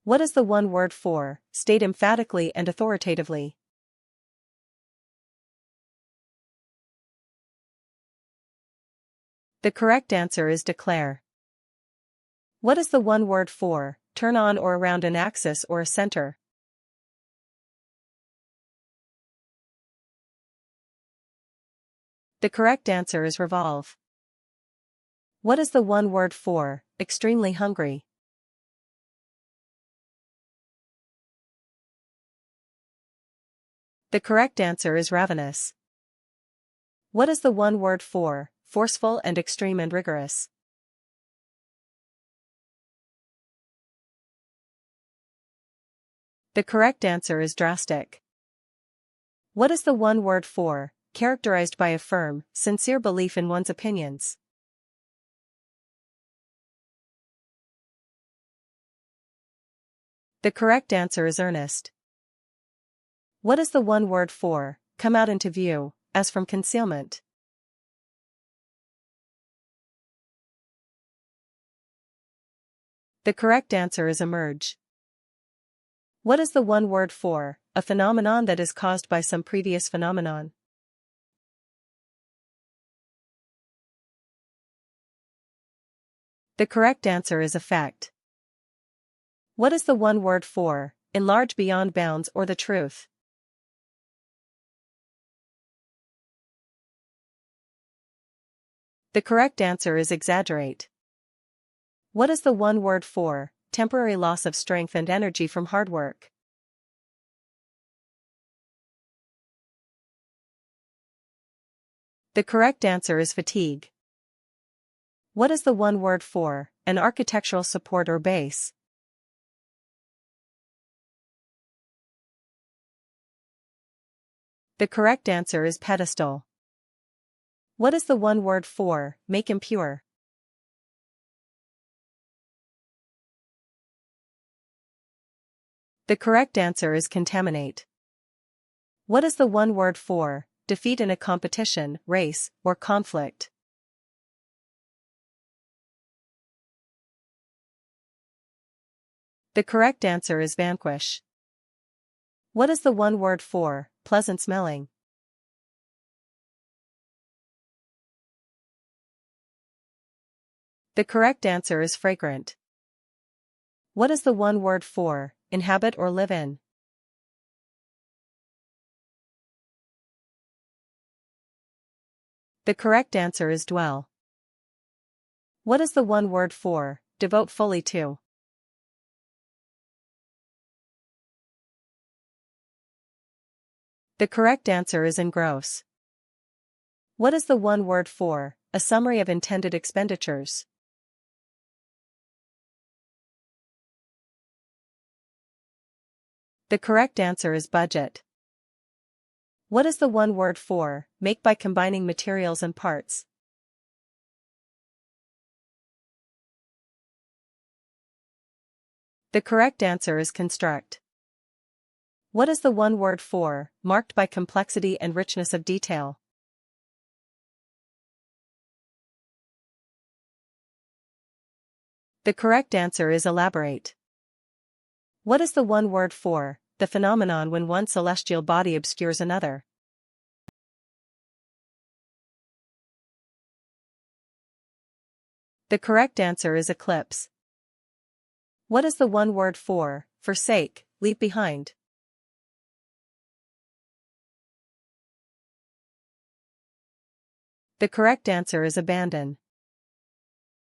What is the one word for? State emphatically and authoritatively. The correct answer is declare. What is the one word for? Turn on or around an axis or a center. The correct answer is revolve. What is the one word for? Extremely hungry. The correct answer is ravenous. What is the one word for? Forceful and extreme and rigorous. The correct answer is drastic. What is the one word for? Characterized by a firm, sincere belief in one's opinions. The correct answer is earnest. What is the one word for? Come out into view, as from concealment. The correct answer is emerge. What is the one word for? A phenomenon that is caused by some previous phenomenon. The correct answer is effect. What is the one word for? Enlarge beyond bounds or the truth. The correct answer is exaggerate. What is the one word for? Temporary loss of strength and energy from hard work. The correct answer is fatigue. What is the one word for? An architectural support or base. The correct answer is pedestal. What is the one word for? Make impure. The correct answer is contaminate. What is the one word for? Defeat in a competition, race, or conflict. The correct answer is vanquish. What is the one word for? Pleasant smelling. The correct answer is fragrant. What is the one word for? Inhabit or live in. The correct answer is dwell. What is the one word for? Devote fully to. The correct answer is engross. What is the one word for? A summary of intended expenditures. The correct answer is budget. What is the one word for? Make by combining materials and parts. The correct answer is construct. What is the one word for? Marked by complexity and richness of detail. The correct answer is elaborate. What is the one word for? The phenomenon when one celestial body obscures another. The correct answer is eclipse. What is the one word for? Forsake, leave behind. The correct answer is abandon.